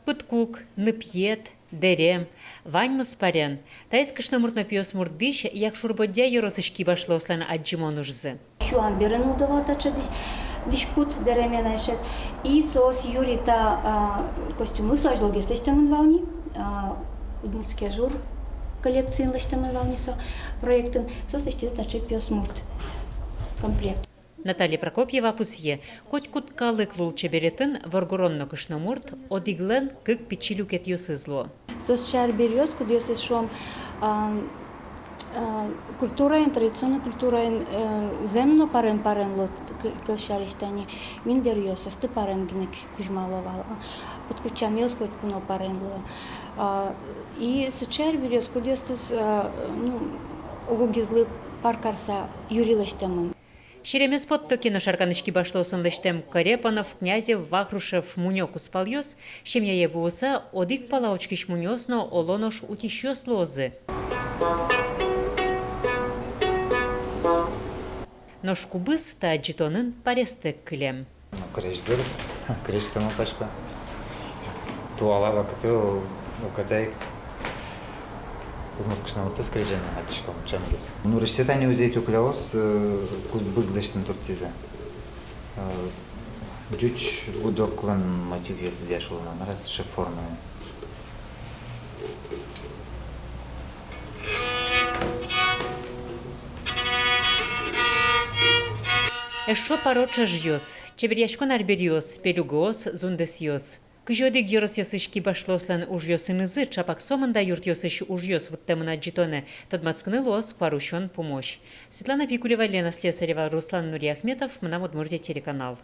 Пыткук, Ныпьет, Дерем, Ваньмыс парен. Тайс кышнамуртна пиос мурдыш, як шурбодя yorosышки башлослан аджимонужзы. Шуан берен удоватача дишкут деремена ешет. И сос Юрита костюмы сожло гестечтамын вални. Удмуртский ажур коллекциин лыштамын вални со проектын. Сос лыштизы таче пиос мурт комплект. Наталья Прокопьева пусье. Коть куткалык лул чеберетын варгуронно кышнамурт одиглен кык пичилюкет йосызло. Сос чар берёз, кудёс шом культураен, традиционная культураен земно парен лот кылшариштани миндер ёс, состы парен гине кужмаловал. Подкучан ёс коть куно парен ло. И с чар берёз, кудёс огугизлы паркарса юрилыштамын. Шеремес подтокино шарканышки башлосын лыштем Карепанов, Князев, Вахрушев, Мунёк успалёс, щемьяев уса одик палаочкиш мунёсно олонош утищёс лозы. Нож кубыс та джитонын парестек кылем. Крештер, креш сама пашпа. Туала вакыты укатай. Умуркышна вот скрежена начишком чамгес. Ну решетани узей туклеос кут быздыштын туртиза. Жуч будоклан мотив ес дяшулна, раз шеф форма. Эшо пароча жьёс, чеберяшкон арберьёс, пелюгос, зундес ёс. Кыжёдик йорос ёсышки башлослан уж ёсынызы, чапак сомында юрт ёсыш уж ёс вот темына джитоне, тот мацкны лос кварущон помощь. Светлана Пикулева, Лена Слесарева, Руслан Нуриахметов, Мнам Удмуртия телеканал.